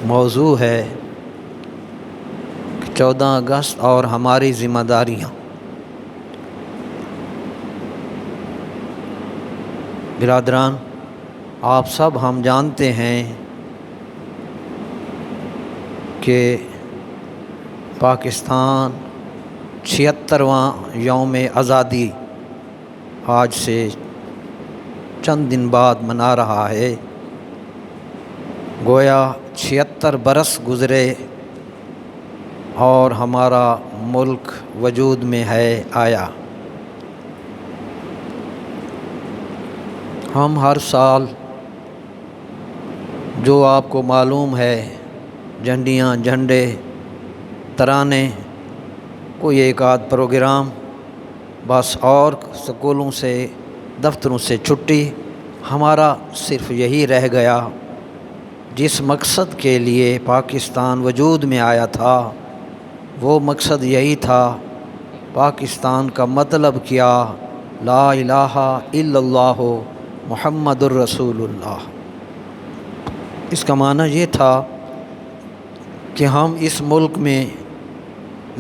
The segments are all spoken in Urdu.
موضوع ہے 14 اگست اور ہماری ذمہ داریاں۔ برادران، آپ سب ہم جانتے ہیں کہ پاکستان 76واں یوم آزادی آج سے چند دن بعد منا رہا ہے۔ گویا 76 برس گزرے اور ہمارا ملک وجود میں ہے آیا۔ ہم ہر سال، جو آپ کو معلوم ہے، جھنڈیاں، جھنڈے، ترانے، کوئی ایک آدھ پروگرام، بس اور سکولوں سے، دفتروں سے چھٹی، ہمارا صرف یہی رہ گیا۔ جس مقصد کے لیے پاکستان وجود میں آیا تھا وہ مقصد یہی تھا۔ پاکستان کا مطلب کیا؟ لا الہ الا اللہ محمد الرسول اللہ۔ اس کا معنی یہ تھا کہ ہم اس ملک میں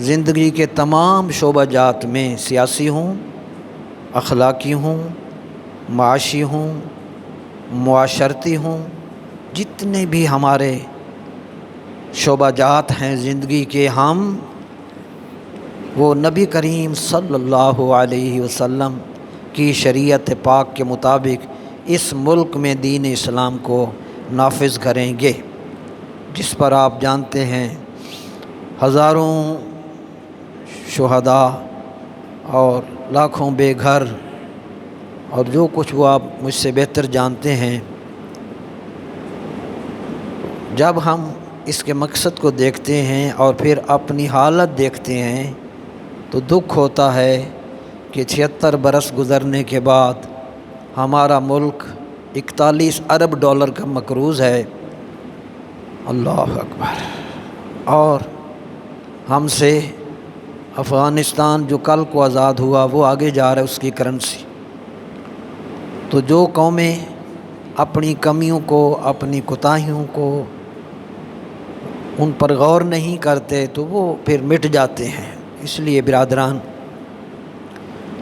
زندگی کے تمام شعبہ جات میں، سیاسی ہوں، اخلاقی ہوں، معاشی ہوں، معاشرتی ہوں، جتنے بھی ہمارے شعبہ جات ہیں زندگی کے، ہم وہ نبی کریم صلی اللہ علیہ وسلم کی شریعت پاک کے مطابق اس ملک میں دین اسلام کو نافذ کریں گے، جس پر آپ جانتے ہیں ہزاروں شہداء اور لاکھوں بے گھر، اور جو کچھ وہ آپ مجھ سے بہتر جانتے ہیں۔ جب ہم اس کے مقصد کو دیکھتے ہیں اور پھر اپنی حالت دیکھتے ہیں تو دکھ ہوتا ہے کہ 76 برس گزرنے کے بعد ہمارا ملک 41 ارب ڈالر کا مقروض ہے۔ اللہ اکبر۔ اور ہم سے افغانستان جو کل کو آزاد ہوا وہ آگے جا رہا ہے اس کی کرنسی۔ تو جو قومیں اپنی کمیوں کو، اپنی کوتاہیوں کو، ان پر غور نہیں کرتے تو وہ پھر مٹ جاتے ہیں۔ اس لیے برادران،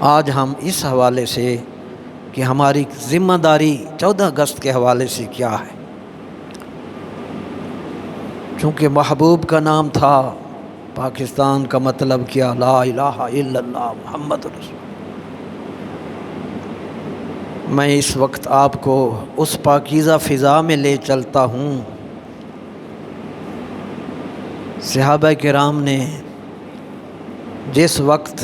آج ہم اس حوالے سے کہ ہماری ذمہ داری 14 اگست کے حوالے سے کیا ہے، چونکہ محبوب کا نام تھا، پاکستان کا مطلب کیا؟ لا الہ الا اللہ محمد رسول۔ میں اس وقت آپ کو اس پاکیزہ فضا میں لے چلتا ہوں۔ صحابہ کرام نے جس وقت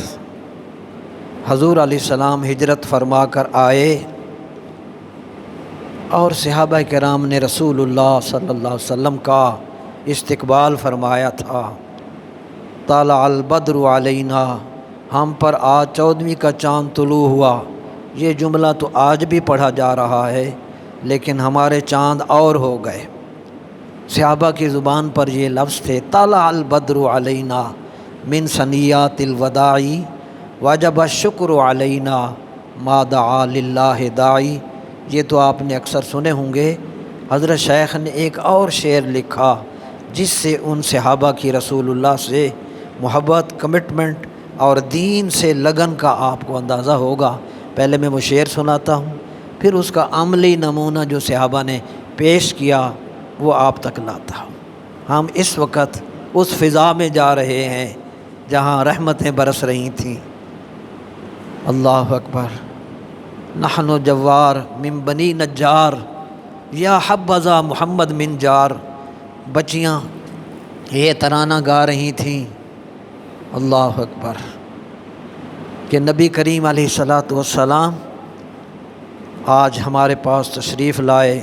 حضور علیہ السلام ہجرت فرما کر آئے اور صحابہ کرام نے رسول اللہ صلی اللہ علیہ وسلم کا استقبال فرمایا تھا، طلع البدر علینا، ہم پر آج 14ویں کا چاند طلوع ہوا۔ یہ جملہ تو آج بھی پڑھا جا رہا ہے، لیکن ہمارے چاند اور ہو گئے۔ صحابہ کی زبان پر یہ لفظ تھے، طلع البدر علینا من ثنیات الوداع وجب الشکر علینا ما دعا للہ داعی۔ یہ تو آپ نے اکثر سنے ہوں گے۔ حضرت شیخ نے ایک اور شعر لکھا جس سے ان صحابہ کی رسول اللہ سے محبت، کمٹمنٹ اور دین سے لگن کا آپ کو اندازہ ہوگا۔ پہلے میں وہ شعر سناتا ہوں، پھر اس کا عملی نمونہ جو صحابہ نے پیش کیا وہ آپ تک لاتا ہوں۔ ہم اس وقت اس فضا میں جا رہے ہیں جہاں رحمتیں برس رہی تھیں۔ اللہ اکبر۔ نحن جوار من بنی نجار یا حبذا محمد من جار۔ بچیاں یہ ترانہ گا رہی تھیں، اللہ اکبر، کہ نبی کریم علیہ الصلاۃ والسلام آج ہمارے پاس تشریف لائے۔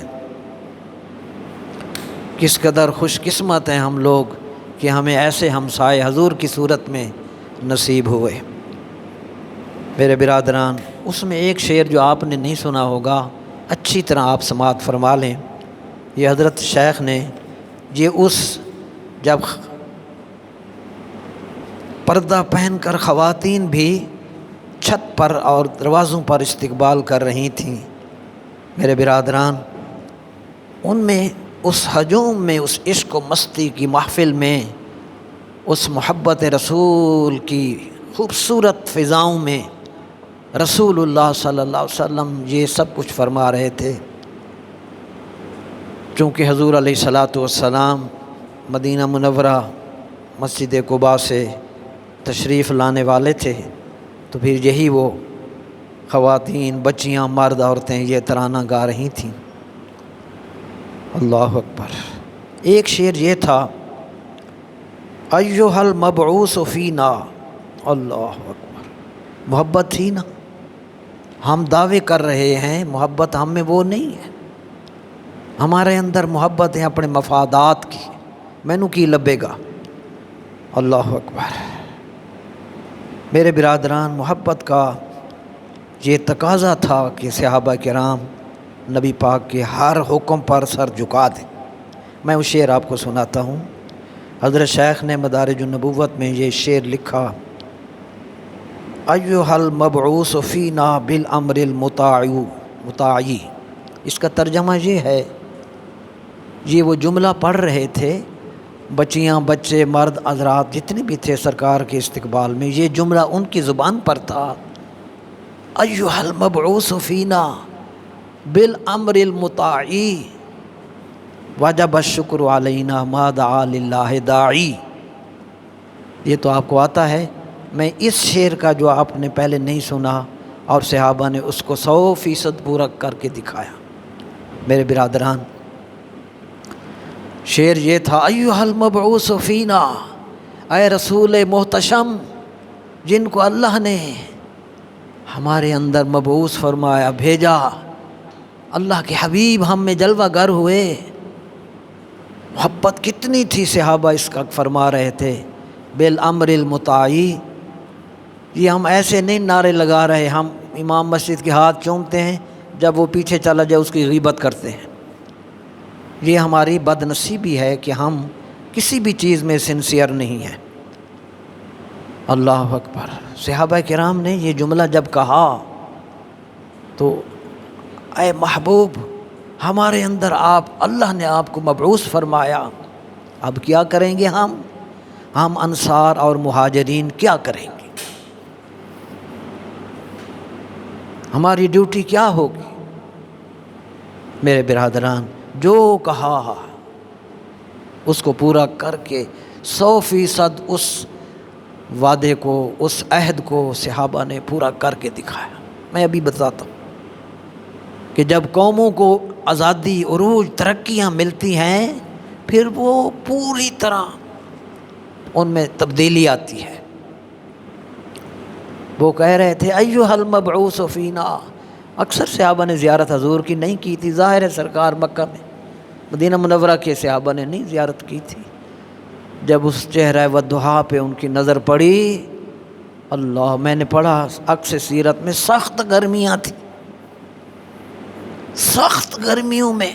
کس قدر خوش قسمت ہیں ہم لوگ کہ ہمیں ایسے ہمسائے حضور کی صورت میں نصیب ہوئے۔ میرے برادران، اس میں ایک شعر جو آپ نے نہیں سنا ہوگا، اچھی طرح آپ سماعت فرما لیں۔ یہ حضرت شیخ نے یہ جب پردہ پہن کر خواتین بھی چھت پر اور دروازوں پر استقبال کر رہی تھیں، میرے برادران، ان میں اس ہجوم میں، اس عشق و مستی کی محفل میں، اس محبت رسول کی خوبصورت فضاؤں میں رسول اللہ صلی اللہ علیہ وسلم یہ سب کچھ فرما رہے تھے۔ چونکہ حضور علیہ الصلاۃ والسلام مدینہ منورہ مسجد قباء سے تشریف لانے والے تھے، تو پھر یہی وہ خواتین، بچیاں، مرد، عورتیں یہ ترانہ گا رہی تھیں۔ اللہ اکبر۔ ایک شعر یہ تھا، ایھا المبعوث فینا، اللہ اکبر۔ محبت تھی نا، ہم دعوے کر رہے ہیں، محبت ہم میں وہ نہیں ہے، ہمارے اندر محبت ہے اپنے مفادات کی، مینوں کی لبے گا۔ اللہ اکبر۔ میرے برادران، محبت کا یہ تقاضا تھا کہ صحابہ کرام نبی پاک کے ہر حکم پر سر جھکا دیں۔ میں وہ شعر آپ کو سناتا ہوں۔ حضرت شیخ نے مدارج النبوت میں یہ شعر لکھا، ایھا المبعوث فینا بالامر المطاع۔ اس کا ترجمہ یہ ہے، یہ وہ جملہ پڑھ رہے تھے، بچیاں، بچے، مرد، حضرات جتنے بھی تھے سرکار کے استقبال میں، یہ جملہ ان کی زبان پر تھا، ایھا المبعوث فینا بالامر المطاع وجب الشکر علینا ما دعا للہ داعی۔ یہ تو آپ کو آتا ہے، میں اس شعر کا جو آپ نے پہلے نہیں سنا اور صحابہ نے اس کو 100% پورا کر کے دکھایا۔ میرے برادران، شعر یہ تھا، ایھا المبعوث فینا، اے رسول محتشم، جن کو اللہ نے ہمارے اندر مبعوث فرمایا، بھیجا، اللہ کے حبیب ہم میں جلوہ گر ہوئے۔ محبت کتنی تھی صحابہ اس کا فرما رہے تھے، بالامر المطاع۔ یہ ہم ایسے نہیں نعرے لگا رہے، ہم امام مسجد کے ہاتھ چومتے ہیں، جب وہ پیچھے چلا جائے اس کی غیبت کرتے ہیں۔ یہ ہماری بد نصیبی ہے کہ ہم کسی بھی چیز میں سنسیئر نہیں ہیں۔ اللہ اکبر۔ صحابہ کرام نے یہ جملہ جب کہا تو اے محبوب، ہمارے اندر آپ، اللہ نے آپ کو مبعوث فرمایا، اب کیا کریں گے ہم انصار اور مہاجرین کیا کریں گے؟ ہماری ڈیوٹی کیا ہوگی؟ میرے برادران، جو کہا اس کو پورا کر کے 100% اس وعدے کو، اس عہد کو صحابہ نے پورا کر کے دکھایا۔ میں ابھی بتاتا ہوں کہ جب قوموں کو آزادی، عروج، ترقیاں ملتی ہیں، پھر وہ پوری طرح ان میں تبدیلی آتی ہے۔ وہ کہہ رہے تھے، ایھا المبعوث فینا۔ اکثر صحابہ نے زیارت حضور کی نہیں کی تھی، ظاہر ہے سرکار مکہ میں، مدینہ منورہ کے صحابہ نے نہیں زیارت کی تھی۔ جب اس چہرہ والضحیٰ پہ ان کی نظر پڑی، اللہ، میں نے پڑھا عکس سیرت میں، سخت گرمیاں تھیں، سخت گرمیوں میں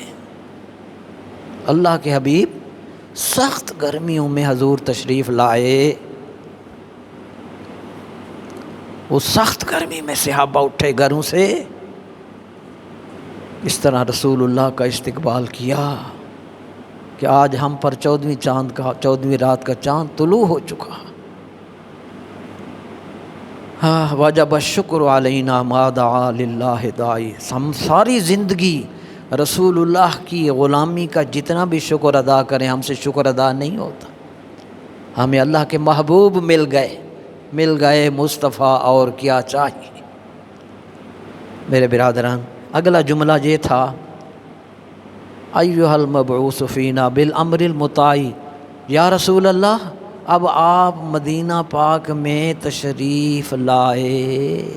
اللہ کے حبیب سخت گرمیوں میں حضور تشریف لائے۔ وہ سخت گرمی میں صحابہ اٹھے گھروں سے، اس طرح رسول اللہ کا استقبال کیا کہ آج ہم پر 14ویں رات کا چاند طلوع ہو چکا۔ ہاں، وجب الشکر علینا ما دعا للہ داعی۔ ہم ساری زندگی رسول اللہ کی غلامی کا جتنا بھی شکر ادا کریں، ہم سے شکر ادا نہیں ہوتا۔ ہمیں اللہ کے محبوب مل گئے مصطفیٰ، اور کیا چاہیے؟ میرے برادران، اگلا جملہ یہ تھا، ایھا المبعوث فینا بالامر المطاع۔ یا رسول اللہ، اب آپ مدینہ پاک میں تشریف لائے،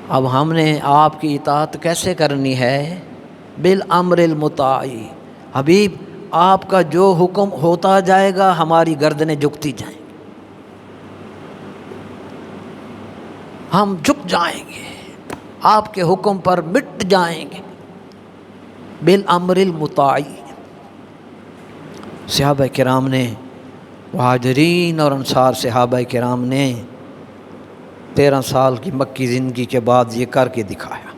اب ہم نے آپ کی اطاعت کیسے کرنی ہے؟ بالامر المطاع، حبیب آپ کا جو حکم ہوتا جائے گا ہماری گردنیں جھکتی جائیں، ہم جھک جائیں گے، آپ کے حکم پر مٹ جائیں گے، بالامر المطاع۔ صحابہ کرام نے، مہاجرین اور انصار صحابہ کرام نے 13 سال کی مکی زندگی کے بعد یہ کر کے دکھایا۔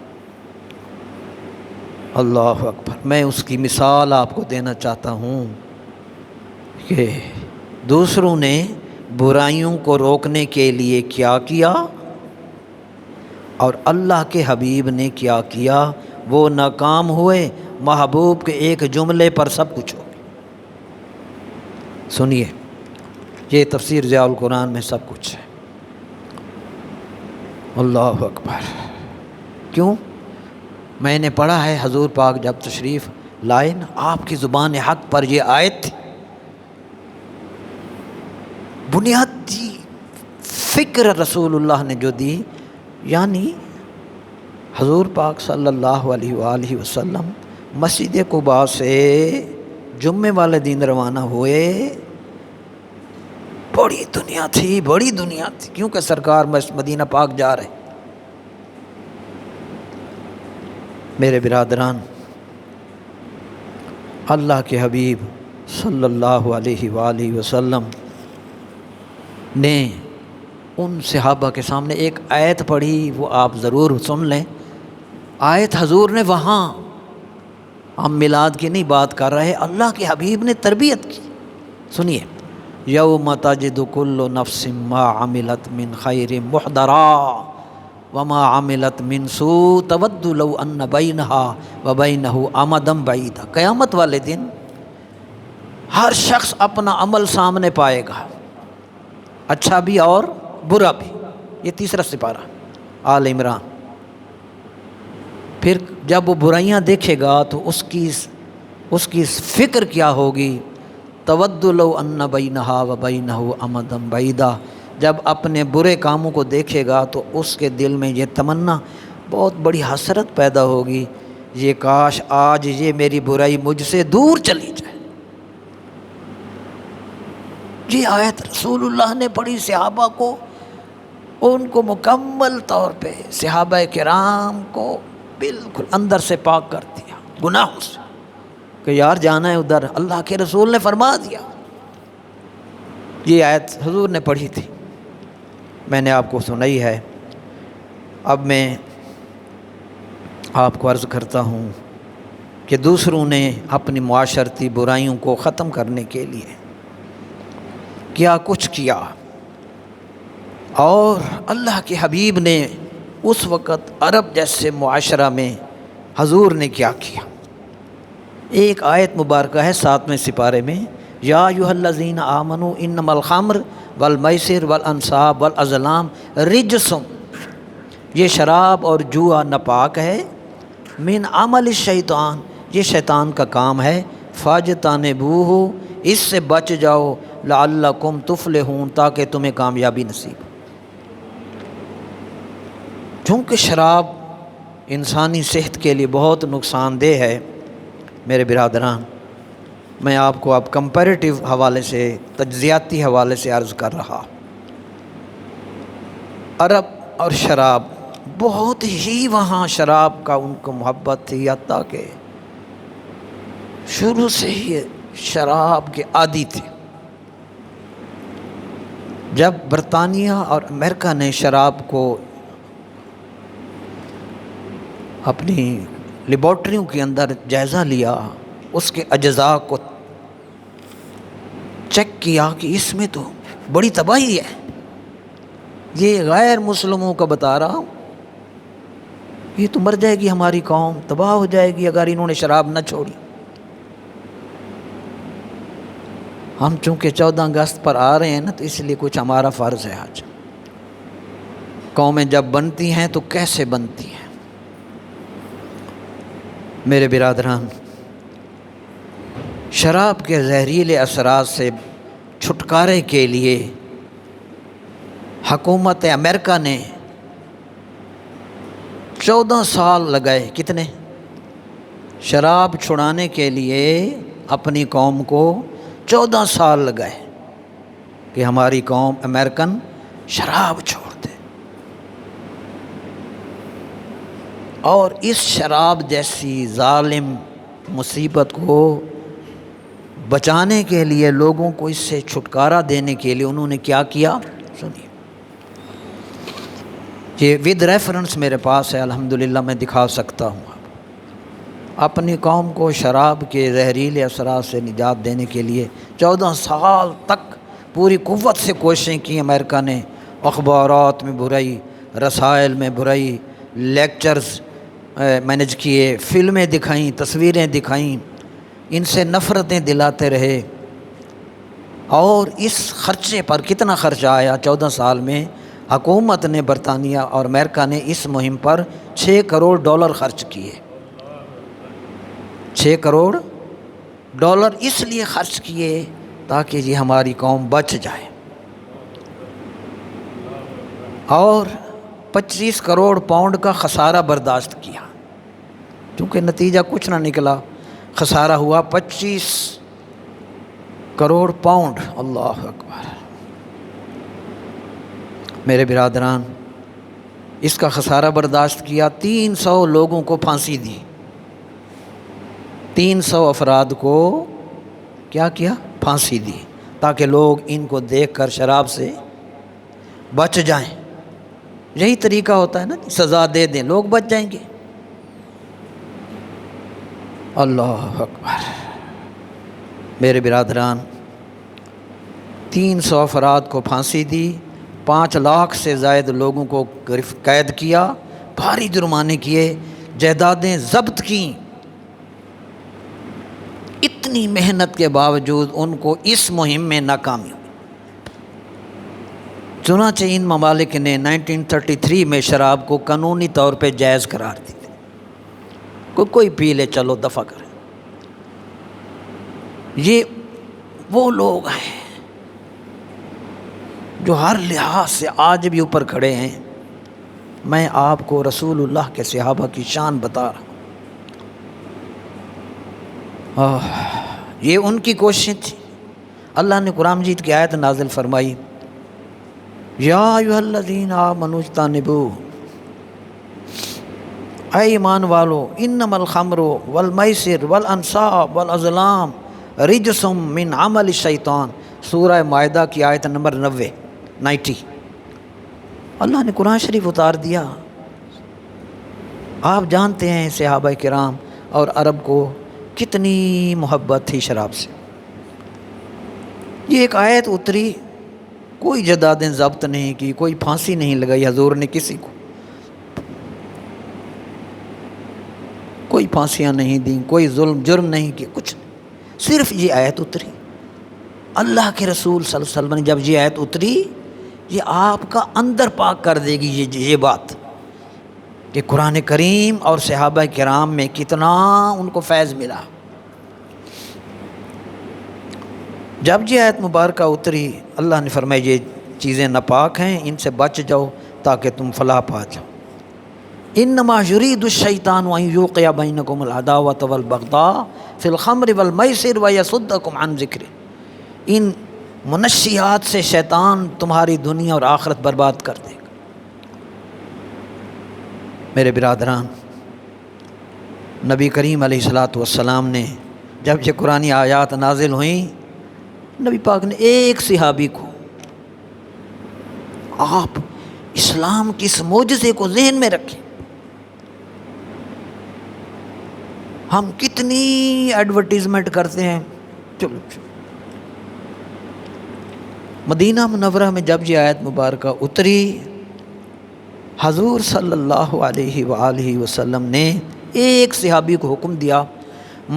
اللہ اکبر۔ میں اس کی مثال آپ کو دینا چاہتا ہوں کہ دوسروں نے برائیوں کو روکنے کے لیے کیا کیا اور اللہ کے حبیب نے کیا کیا، وہ ناکام ہوئے، محبوب کے ایک جملے پر سب کچھ ہو گیا۔ سنیے، یہ تفسیر ضیاء القرآن میں سب کچھ ہے۔ اللہ اکبر۔ کیوں؟ میں نے پڑھا ہے حضور پاک جب تشریف لائے نا، آپ کی زبان حق پر یہ آیت تھی، بنیادی فکر رسول اللہ نے جو دی، یعنی حضور پاک صلی اللہ علیہ وآلہ وسلم مسجد قباء سے جمعے والے دن روانہ ہوئے، بڑی دنیا تھی، بڑی دنیا تھی، کیونکہ سرکار مدینہ پاک جا رہے۔ میرے برادران، اللہ کے حبیب صلی اللہ علیہ وآلہ وسلم نے ان صحابہ کے سامنے ایک آیت پڑھی، وہ آپ ضرور سن لیں۔ آیت حضور نے وہاں، ہم میلاد کی نہیں بات کر رہے، اللہ کے حبیب نے تربیت کی۔ سنیے، یوم تجد کل نفس ما عملت من خیر محضرا وما عملت من سوء تود لو ان بینها وبینہ امدا بعیدا۔ قیامت والے دن ہر شخص اپنا عمل سامنے پائے گا، اچھا بھی اور برا بھی۔ یہ تیسرا سپارہ آل عمران۔ پھر جب وہ برائیاں دیکھے گا تو اس کی فکر کیا ہوگی؟ تود لو ان بینہا و بینہ امدا بعیدا۔ جب اپنے برے کاموں کو دیکھے گا تو اس کے دل میں یہ تمنا، بہت بڑی حسرت پیدا ہوگی، یہ کاش آج یہ میری برائی مجھ سے دور چلی جائے۔ یہ آیت رسول اللہ نے پڑھی صحابہ کو، ان کو مکمل طور پہ صحابہ کرام کو بالکل اندر سے پاک کر دیا گناہوں سے، کہ یار جانا ہے ادھر، اللہ کے رسول نے فرما دیا۔ یہ آیت حضور نے پڑھی تھی، میں نے آپ کو سنائی ہے۔ اب میں آپ کو عرض کرتا ہوں کہ دوسروں نے اپنی معاشرتی برائیوں کو ختم کرنے کے لیے کیا کچھ کیا، اور اللہ کے حبیب نے اس وقت عرب جیسے معاشرہ میں حضور نے کیا کیا۔ ایک آیت مبارکہ ہے 7ویں سپارے میں، یا ایھا الذین آمنوا انما الخمر والمیسر والانصاب والازلام رجس، یہ شراب اور جوا ناپاک ہے، من عمل الشیطان، یہ شیطان کا کام ہے، فاجتنبوہ، اس سے بچ جاؤ، لعلکم تفلحون، تاکہ تمہیں کامیابی نصیب ہو۔ چونکہ شراب انسانی صحت کے لیے بہت نقصان دہ ہے، میرے برادران، میں آپ کو اب کمپیریٹیو حوالے سے، تجزیاتی حوالے سے عرض کر رہا۔ عرب اور شراب، بہت ہی وہاں شراب کا ان کو محبت تھی، حتیٰ کہ شروع سے ہی شراب کے عادی تھے۔ جب برطانیہ اور امریکہ نے شراب کو اپنی لیبارٹریوں کے اندر جائزہ لیا، اس کے اجزاء کو چیک کیا کہ اس میں تو بڑی تباہی ہے، یہ غیر مسلموں کا بتا رہا ہوں، یہ تو مر جائے گی ہماری قوم، تباہ ہو جائے گی اگر انہوں نے شراب نہ چھوڑی۔ ہم چونکہ 14 اگست پر آ رہے ہیں نا، تو اس لیے کچھ ہمارا فرض ہے آج۔ قومیں جب بنتی ہیں تو کیسے بنتی ہیں؟ میرے برادران، شراب کے زہریلے اثرات سے چھٹکارے کے لیے حکومت امریکہ نے 14 سال لگائے۔ کتنے؟ شراب چھڑانے کے لیے اپنی قوم کو 14 سال لگائے کہ ہماری قوم امریکن شراب چھوڑ دے۔ اور اس شراب جیسی ظالم مصیبت کو بچانے کے لیے، لوگوں کو اس سے چھٹکارا دینے کے لیے انہوں نے کیا کیا؟ سنیے، یہ ود ریفرنس میرے پاس ہے، الحمدللہ میں دکھا سکتا ہوں۔ اپنی قوم کو شراب کے زہریلے اثرات سے نجات دینے کے لیے 14 سال تک پوری قوت سے کوششیں کی امریکہ نے، اخبارات میں برائی، رسائل میں برائی، لیکچرز مینج کیے، فلمیں دکھائیں، تصویریں دکھائیں، ان سے نفرتیں دلاتے رہے۔ اور اس خرچے پر کتنا خرچہ آیا 14 سال میں؟ حکومت نے برطانیہ اور امریکہ نے اس مہم پر $6 کروڑ خرچ کیے۔ $6 کروڑ اس لیے خرچ کیے تاکہ یہ ہماری قوم بچ جائے، اور 25 کروڑ پاؤنڈ کا خسارہ برداشت کیا، کیونکہ نتیجہ کچھ نہ نکلا، خسارہ ہوا 25 کروڑ پاؤنڈ۔ اللہ اکبر۔ میرے برادران، اس کا خسارہ برداشت کیا، 300 لوگوں کو پھانسی دی، 300 افراد کو کیا کیا؟ پھانسی دی، تاکہ لوگ ان کو دیکھ کر شراب سے بچ جائیں۔ یہی طریقہ ہوتا ہے نا، سزا دے دیں لوگ بچ جائیں گے۔ اللہ اکبر۔ میرے برادران، 300 افراد کو پھانسی دی، 5 لاکھ سے زائد لوگوں کو قید کیا، بھاری جرمانے کیے، جائیدادیں ضبط کیں۔ اتنی محنت کے باوجود ان کو اس مہم میں ناکامی ہوئی۔ چنانچہ ان ممالک نے 1933 میں شراب کو قانونی طور پہ جائز قرار دی تھی، کوئی پی لے، چلو دفع کریں۔ یہ وہ لوگ ہیں جو ہر لحاظ سے آج بھی اوپر کھڑے ہیں۔ میں آپ کو رسول اللہ کے صحابہ کی شان بتا رہا ہوں۔ یہ ان کی کوشش تھی۔ اللہ نے قرآن مجید کی آیت نازل فرمائی، یا ایھا الذین آمنوا اجتنبوا، اے ایمان والو، انما الخمر والمیسر والانصاب والازلام رجس من عمل الشیطان، سورہ مائدہ کی آیت نمبر 90۔ اللہ نے قرآن شریف اتار دیا۔ آپ جانتے ہیں صحابہ کرام اور عرب کو کتنی محبت تھی شراب سے۔ یہ ایک آیت اتری، کوئی جدادیں ضبط نہیں کی، کوئی پھانسی نہیں لگائی حضور نے کسی کو، کوئی پھانسیاں نہیں دیں، کوئی جرم نہیں کیا، کچھ نہیں، صرف یہ آیت اتری۔ اللہ کے رسول صلی اللہ علیہ وسلم نے جب یہ آیت اتری، یہ آپ کا اندر پاک کر دے گی یہ بات کہ قرآن کریم اور صحابہ کرام میں کتنا ان کو فیض ملا۔ جب یہ آیت مبارکہ اتری، اللہ نے فرمایا یہ چیزیں ناپاک ہیں، ان سے بچ جاؤ تاکہ تم فلاح پا جاؤ۔ انما یرید الشیطان ان یوقع بینکم العداوۃ والبغضاء فی الخمر والمیسر ویصدکم عن ذکر، ان منشیات سے شیطان تمہاری دنیا اور آخرت برباد کر دے گا۔ میرے برادران، نبی کریم علیہ الصلوۃ والسلام نے جب یہ قرآنی آیات نازل ہوئیں، نبی پاک نے ایک صحابی کو، آپ اسلام کی اس معجزے کو ذہن میں رکھیں۔ ہم کتنی ایڈورٹیزمنٹ کرتے ہیں، چلو مدینہ منورہ میں جب یہ آیت مبارکہ اتری، حضور صلی اللہ علیہ وآلہ وسلم نے ایک صحابی کو حکم دیا،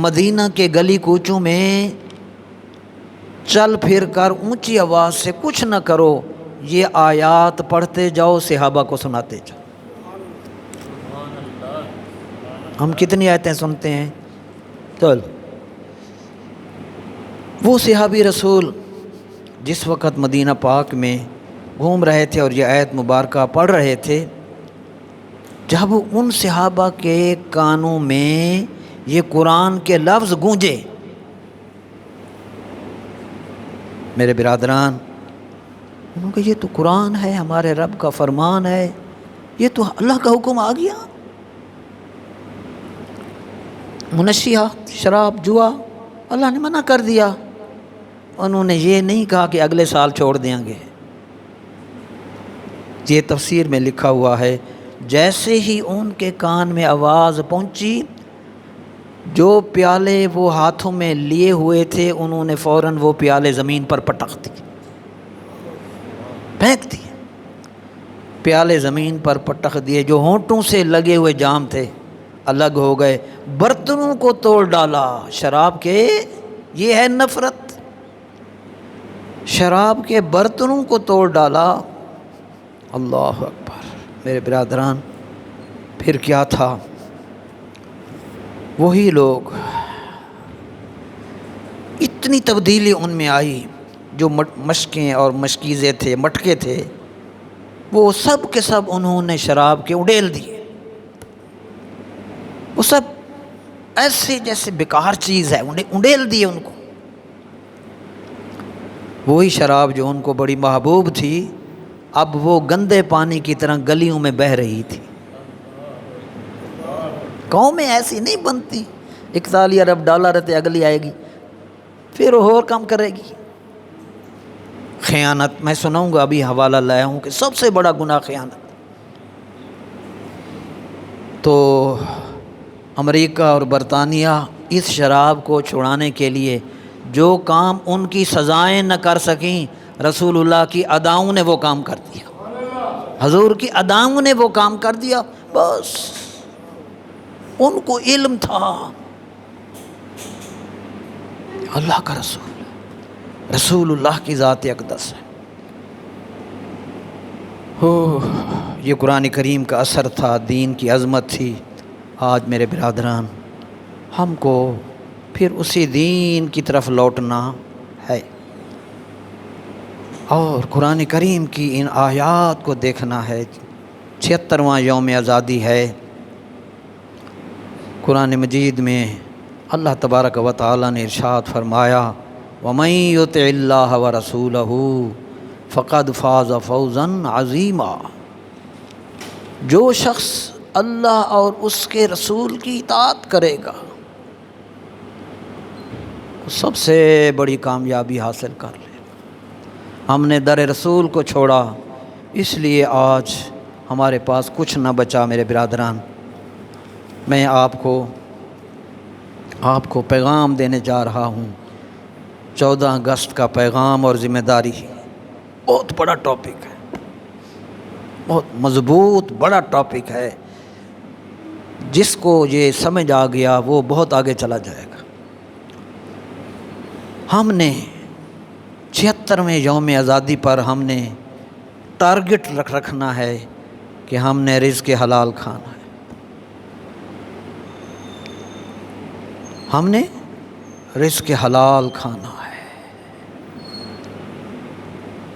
مدینہ کے گلی کوچوں میں چل پھر کر اونچی آواز سے کچھ نہ کرو، یہ آیات پڑھتے جاؤ، صحابہ کو سناتے جاؤ۔ ہم کتنی آیتیں سنتے ہیں؟ چل وہ صحابی رسول جس وقت مدینہ پاک میں گھوم رہے تھے اور یہ آیت مبارکہ پڑھ رہے تھے، جب ان صحابہ کے کانوں میں یہ قرآن کے لفظ گونجے، میرے برادران، انہوں نے کہا یہ تو قرآن ہے، ہمارے رب کا فرمان ہے، یہ تو اللہ کا حکم آ گیا۔ منشیات، شراب، جوا، اللہ نے منع کر دیا۔ انہوں نے یہ نہیں کہا کہ اگلے سال چھوڑ دیں گے۔ یہ تفسیر میں لکھا ہوا ہے، جیسے ہی ان کے کان میں آواز پہنچی، جو پیالے وہ ہاتھوں میں لیے ہوئے تھے انہوں نے فوراً وہ پیالے زمین پر پٹک دیے، پھینک دیے، پیالے زمین پر پٹک دیے، جو ہونٹوں سے لگے ہوئے جام تھے الگ ہو گئے، برتنوں کو توڑ ڈالا۔ شراب کے یہ ہے نفرت، شراب کے برتنوں کو توڑ ڈالا۔ اللہ اکبر میرے برادران، پھر کیا تھا؟ وہی لوگ، اتنی تبدیلی ان میں آئی، جو مشقیں اور مشکیزیں تھے، مٹکے تھے، وہ سب کے سب انہوں نے شراب کے اڈیل دیے۔ وہ سب ایسے جیسے بیکار چیز ہے، اڈیل دیے ان کو۔ وہی شراب جو ان کو بڑی محبوب تھی، اب وہ گندے پانی کی طرح گلیوں میں بہہ رہی تھی۔ قومیں ایسی نہیں بنتی، 41 ارب ڈالر رہتے، اگلی آئے گی پھر اور کم کرے گی۔ خیانت، میں سناؤں گا، ابھی حوالہ لایا ہوں کہ سب سے بڑا گناہ خیانت۔ تو امریکہ اور برطانیہ اس شراب کو چھڑانے کے لیے جو کام ان کی سزائیں نہ کر سکیں، رسول اللہ کی اداؤں نے وہ کام کر دیا، حضور کی اداؤں نے وہ کام کر دیا۔ بس ان کو علم تھا، اللہ کا رسول اللہ کی ذات اقدس ہے۔ یہ قرآن کریم کا اثر تھا، دین کی عظمت تھی۔ آج میرے برادران، ہم کو پھر اسی دین کی طرف لوٹنا ہے اور قرآن کریم کی ان آیات کو دیکھنا ہے۔ 76واں یوم آزادی ہے۔ قرآن مجید میں اللہ تبارک و تعالیٰ نے ارشاد فرمایا، وَمَن يُطِعِ اللَّهَ وَرَسُولَهُ فَقَدْ فَازَ فَوْزًا عَظِيمًا۔ جو شخص اللہ اور اس کے رسول کی اطاعت کرے گا، سب سے بڑی کامیابی حاصل کر لے گا۔ ہم نے در رسول کو چھوڑا، اس لیے آج ہمارے پاس کچھ نہ بچا۔ میرے برادران، میں آپ کو پیغام دینے جا رہا ہوں، 14 اگست کا پیغام اور ذمہ داری۔ بہت بڑا ٹاپک ہے، بہت مضبوط بڑا ٹاپک ہے۔ جس کو یہ سمجھ آ گیا وہ بہت آگے چلا جائے گا۔ ہم نے 76ویں یوم آزادی پر ہم نے ٹارگٹ رکھنا ہے کہ ہم نے رزق حلال کھانا ہے۔ ہم نے رزق حلال کھانا ہے۔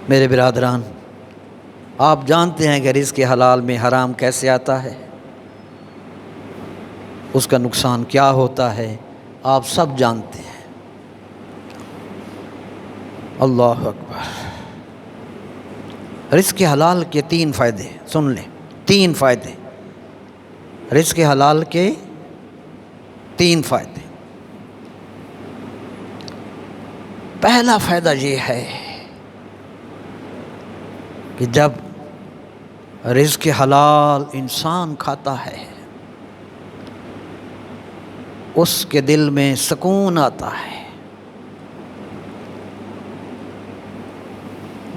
میرے برادران، آپ جانتے ہیں کہ رزق حلال میں حرام کیسے آتا ہے، اس کا نقصان کیا ہوتا ہے، آپ سب جانتے ہیں۔ اللہ اکبر۔ رزق حلال کے 3 فائدے سن لیں، 3 فائدے، رزق حلال کے 3 فائدے۔ پہلا فائدہ یہ ہے کہ جب رزق حلال انسان کھاتا ہے، اس کے دل میں سکون آتا ہے۔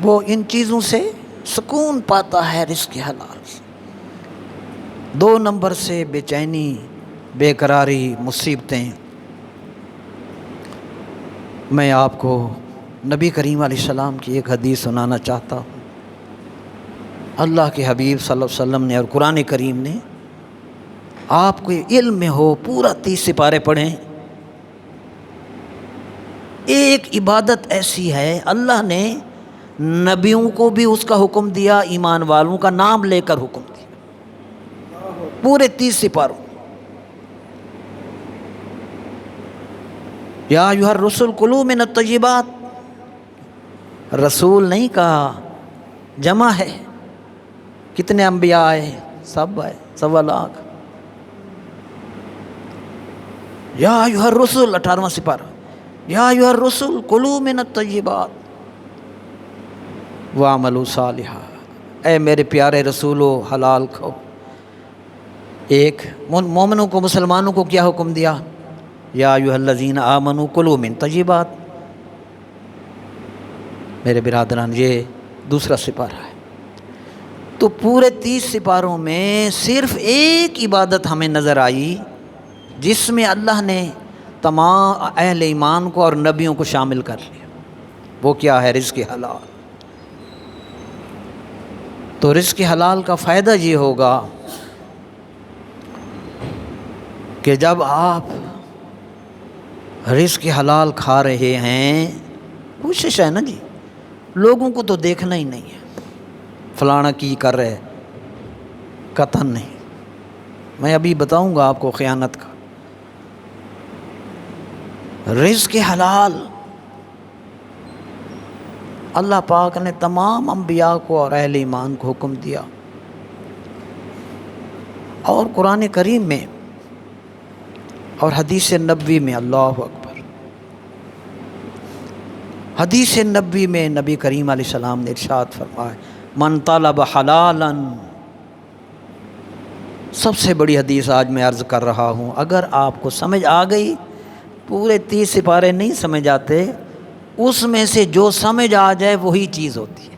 وہ ان چیزوں سے سکون پاتا ہے، رزق حلال سے۔ 2 نمبر سے بے چینی، بے قراری، مصیبتیں۔ میں آپ کو نبی کریم علیہ السلام کی ایک حدیث سنانا چاہتا ہوں۔ اللہ کے حبیب صلی اللہ علیہ وسلم نے اور قرآن کریم نے، آپ کو علم میں ہو، پورا 30 سپارے پڑھیں۔ ایک عبادت ایسی ہے، اللہ نے نبیوں کو بھی اس کا حکم دیا، ایمان والوں کا نام لے کر حکم دیا، پورے 30 سپاروں۔ یا ایھا الرسل کلوا من الطیبات، رسول نہیں کہا، جمع ہے۔ کتنے انبیاء آئے؟ سب آئے، 1.25 لاکھ۔ یا ایھا الرسل، 18واں سپارہ، یا ایھا الرسل کلوا من الطیبات وَاعْمَلُوا صَالِحًا، اے میرے پیارے رسولو حلال کھاؤ۔ ایک مومنوں کو، مسلمانوں کو کیا حکم دیا؟ یا ایھا الذین آمنوا کلوا من طیبات۔ میرے برادران، یہ دوسرا سپارہ ہے۔ تو پورے 30 سپاروں میں صرف ایک عبادت ہمیں نظر آئی جس میں اللہ نے تمام اہل ایمان کو اور نبیوں کو شامل کر لیا۔ وہ کیا ہے؟ رزق حلال۔ تو رزق حلال کا فائدہ یہ ہوگا کہ جب آپ رزق حلال کھا رہے ہیں، کوشش ہے نا جی، لوگوں کو تو دیکھنا ہی نہیں ہے، فلانا کی کر رہے، قطعاً نہیں۔ میں ابھی بتاؤں گا آپ کو خیانت کا۔ رزق حلال اللہ پاک نے تمام انبیاء کو اور اہل ایمان کو حکم دیا، اور قرآن کریم میں اور حدیث نبوی میں، اللہ اکبر، حدیث نبوی میں نبی کریم علیہ السلام نے ارشاد فرمایا، من طلب حلالا، سب سے بڑی حدیث آج میں عرض کر رہا ہوں، اگر آپ کو سمجھ آ گئی، پورے 30 سپارے نہیں سمجھ آتے، اس میں سے جو سمجھ آ جائے وہی چیز ہوتی ہے۔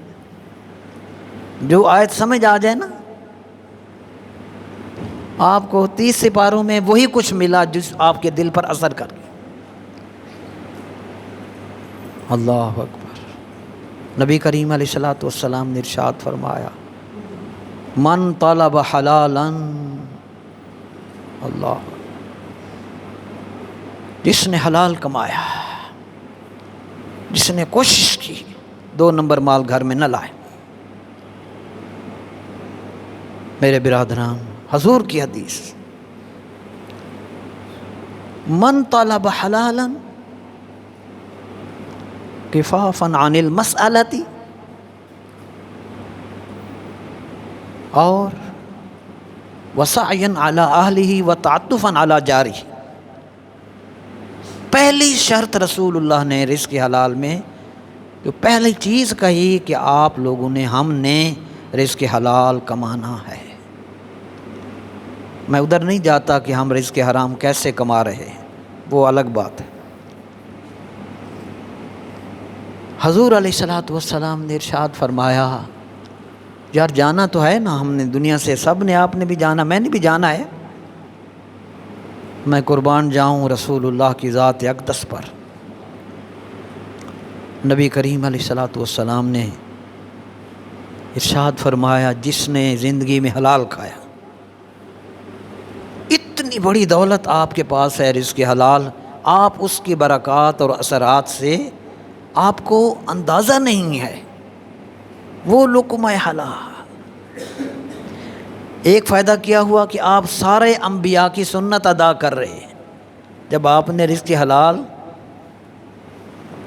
جو آیت سمجھ آ جائے نا، آپ کو 30 سپاروں میں وہی کچھ ملا جس آپ کے دل پر اثر کر گیا۔ اللہ اکبر۔ نبی کریم علیہ الصلوۃ والسلام نے ارشاد فرمایا، من طلب حلالا، اللہ، جس نے حلال کمایا، جس نے کوشش کی 2 نمبر مال گھر میں نہ لائے۔ میرے برادران، حضور کی حدیث، من طلب حلالا کفافا عن المسألة، اور وسعیا علی اہلہ وتعطفا علی جارہ۔ پہلی شرط رسول اللہ نے رزق حلال میں جو پہلی چیز کہی کہ آپ لوگوں نے، ہم نے رزق حلال کمانا ہے۔ میں ادھر نہیں جاتا کہ ہم رزق حرام کیسے کما رہے ہیں، وہ الگ بات ہے۔ حضور علیہ الصلوۃ والسلام نے ارشاد فرمایا، یار جانا تو ہے نا ہم نے دنیا سے، سب نے، آپ نے بھی جانا، میں نے بھی جانا ہے، میں قربان جاؤں رسول اللہ کی ذات اقدس پر۔ نبی کریم علیہ الصلوۃ والسلام نے ارشاد فرمایا، جس نے زندگی میں حلال کھایا، اتنی بڑی دولت آپ کے پاس ہے رزق حلال، آپ اس کی برکات اور اثرات سے آپ کو اندازہ نہیں ہے۔ وہ لقمہ حلال، ایک فائدہ کیا ہوا کہ آپ سارے انبیاء کی سنت ادا کر رہے ہیں۔ جب آپ نے رزق حلال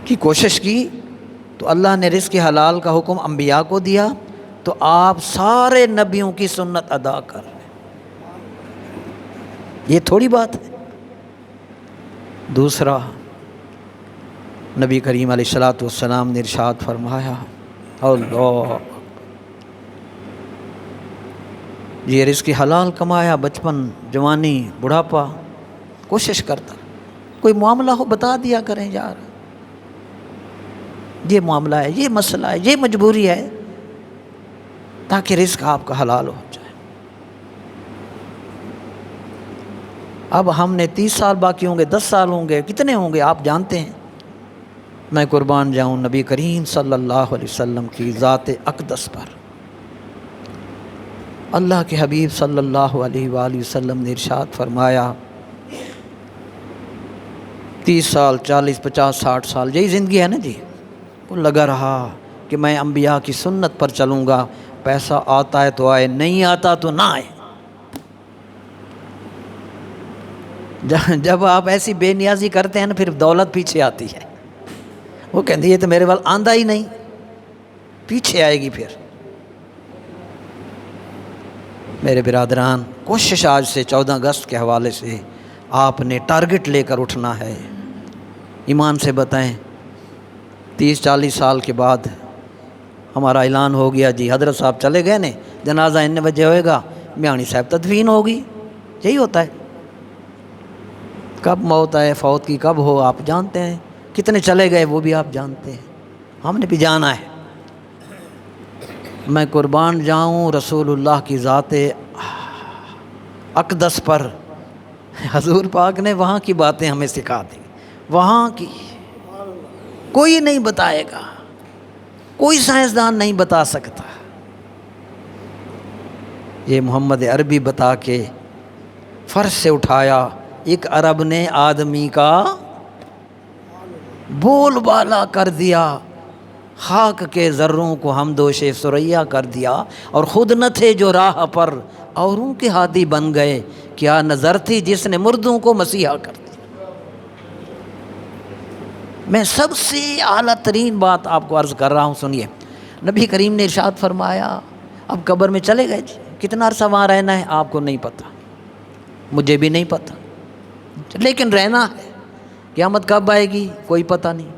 کی کوشش کی تو اللہ نے رزق حلال کا حکم انبیاء کو دیا، تو آپ سارے نبیوں کی سنت ادا کر رہے ہیں۔ یہ تھوڑی بات ہے۔ دوسرا، نبی کریم علیہ الصلوۃ والسلام نے ارشاد فرمایا، اللہ، یہ رزق حلال کمایا، بچپن، جوانی، بڑھاپا، کوشش کرتا، کوئی معاملہ ہو بتا دیا کریں، یار یہ معاملہ ہے، یہ مسئلہ ہے، یہ مجبوری ہے، تاکہ رزق آپ کا حلال ہو جائے۔ اب ہم نے 30 سال باقی ہوں گے، 10 سال ہوں گے، کتنے ہوں گے آپ جانتے ہیں۔ میں قربان جاؤں نبی کریم صلی اللہ علیہ وسلم کی ذات اقدس پر، اللہ کے حبیب صلی اللہ علیہ وآلہ وسلم نے ارشاد فرمایا، 30 سال، 40، 50، 60 سال، یہی زندگی ہے نا جی۔ وہ لگا رہا کہ میں انبیاء کی سنت پر چلوں گا، پیسہ آتا ہے تو آئے، نہیں آتا تو نہ آئے۔ جب آپ ایسی بے نیازی کرتے ہیں نا، پھر دولت پیچھے آتی ہے۔ وہ کہتی ہے تو میرے وال آندہ ہی نہیں، پیچھے آئے گی پھر۔ میرے برادران، کوشش آج سے 14 اگست کے حوالے سے آپ نے ٹارگٹ لے کر اٹھنا ہے۔ ایمان سے بتائیں، 30-40 سال کے بعد ہمارا اعلان ہو گیا جی حضرت صاحب چلے گئے نے، جنازہ اتنے بجے ہوئے گا، میانی صاحب تدفین ہوگی، یہی ہوتا ہے۔ کب موت آئے فوت کی کب ہو آپ جانتے ہیں، کتنے چلے گئے وہ بھی آپ جانتے ہیں، ہم نے بھی جانا ہے۔ میں قربان جاؤں رسول اللہ کی ذات اقدس پر، حضور پاک نے وہاں کی باتیں ہمیں سکھا دی، وہاں کی کوئی نہیں بتائے گا، کوئی سائنسدان نہیں بتا سکتا۔ یہ محمد عربی بتا کے فرش سے اٹھایا، ایک عرب نے آدمی کا بول بالا کر دیا، خاک کے ذروں کو ہمدوش ثریا کر دیا، اور خود نہ تھے جو راہ پر اوروں کے ہادی بن گئے، کیا نظر تھی جس نے مردوں کو مسیحا کر دیا۔ میں سب سے اعلیٰ ترین بات آپ کو عرض کر رہا ہوں، سنیے۔ نبی کریم نے ارشاد فرمایا، اب قبر میں چلے گئے جی، کتنا عرصہ وہاں رہنا ہے آپ کو نہیں پتہ، مجھے بھی نہیں پتہ، لیکن رہنا ہے۔ قیامت کب آئے گی کوئی پتہ نہیں۔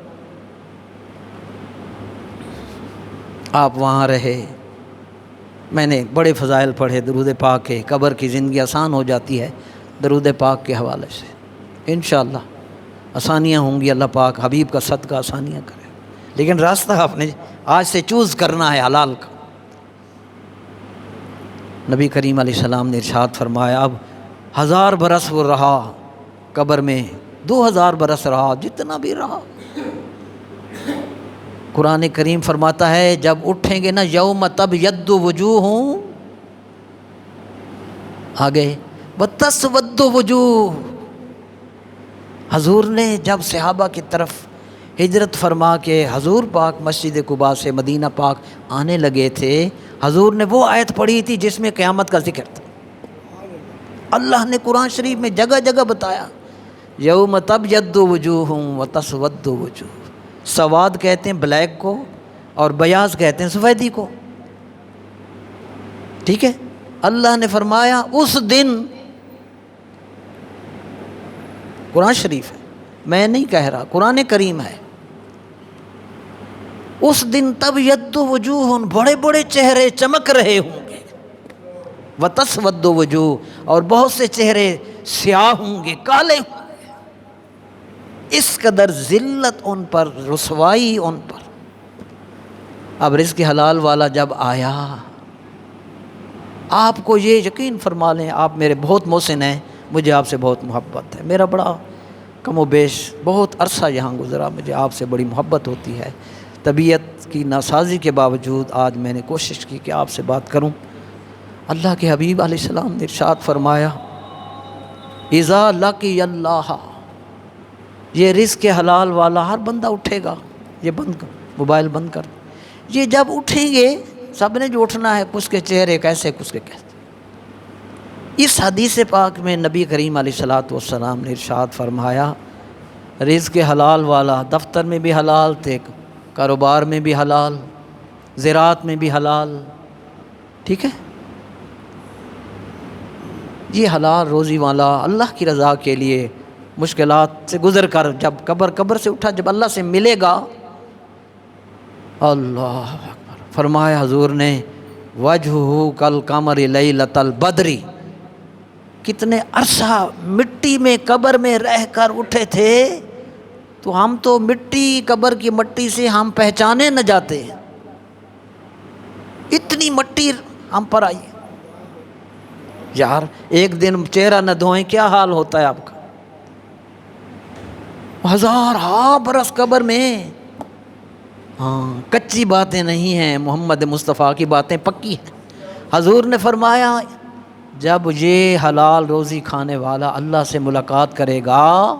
آپ وہاں رہے، میں نے بڑے فضائل پڑھے درود پاک کے، قبر کی زندگی آسان ہو جاتی ہے درود پاک کے حوالے سے، انشاءاللہ آسانیاں ہوں گی، اللہ پاک حبیب کا صدقہ آسانیاں کرے، لیکن راستہ آپ نے آج سے چوز کرنا ہے حلال کا۔ نبی کریم علیہ السلام نے ارشاد فرمایا، اب 1000 برس وہ رہا قبر میں، 2000 برس رہا، جتنا بھی رہا، قرآن کریم فرماتا ہے جب اٹھیں گے نا، یوم تبیض وجوہ، آگے وتسود وجوہ۔ حضور نے جب صحابہ کی طرف ہجرت فرما کے حضور پاک مسجد قباء سے مدینہ پاک آنے لگے تھے، حضور نے وہ آیت پڑھی تھی جس میں قیامت کا ذکر تھا۔ اللہ نے قرآن شریف میں جگہ جگہ بتایا، یوم تبیض وجوہ وتسود وجوہ۔ سواد کہتے ہیں بلیک کو، اور بیاض کہتے ہیں سفیدی کو، ٹھیک ہے۔ اللہ نے فرمایا اس دن، قرآن شریف ہے، میں نہیں کہہ رہا، قرآن کریم ہے، اس دن تبیض وجوہ، بڑے بڑے چہرے چمک رہے ہوں گے، وتسود وجوہ، اور بہت سے چہرے سیاہ ہوں گے، کالے ہوں گے۔ اس قدر ذلت ان پر، رسوائی ان پر۔ اب رزق حلال والا جب آیا، آپ کو یہ یقین فرما لیں، آپ میرے بہت محسن ہیں، مجھے آپ سے بہت محبت ہے، میرا بڑا کم و بیش بہت عرصہ یہاں گزرا، مجھے آپ سے بڑی محبت ہوتی ہے، طبیعت کی ناسازی کے باوجود آج میں نے کوشش کی کہ آپ سے بات کروں۔ اللہ کے حبیب علیہ السلام نے ارشاد فرمایا، اذا لقی اللہ، یہ رزق حلال والا ہر بندہ اٹھے گا، یہ بند کر، موبائل بند کر، یہ جب اٹھیں گے سب نے جو اٹھنا ہے، کس کے چہرے کیسے، کس کے کیسے۔ اس حدیث پاک میں نبی کریم علیہ السلام نے ارشاد فرمایا، رزق حلال والا دفتر میں بھی حلال تھے، کاروبار میں بھی حلال، زراعت میں بھی حلال، ٹھیک ہے، یہ حلال روزی والا اللہ کی رضا کے لیے مشکلات سے گزر کر جب قبر سے اٹھا، جب اللہ سے ملے گا، اللہ اکبر، فرمایا حضور نے، وجہہ کالقمر لیلۃ البدر، کتنے عرصہ مٹی میں قبر میں رہ کر اٹھے تھے، تو ہم تو مٹی، قبر کی مٹی سے ہم پہچانے نہ جاتے، اتنی مٹی ہم پر آئی یار، ایک دن چہرہ نہ دھوئیں کیا حال ہوتا ہے آپ کا، 1000 برس قبر میں۔ ہاں، کچی باتیں نہیں ہیں، محمد مصطفیٰ کی باتیں پکی ہیں۔ حضور نے فرمایا جب یہ حلال روزی کھانے والا اللہ سے ملاقات کرے گا،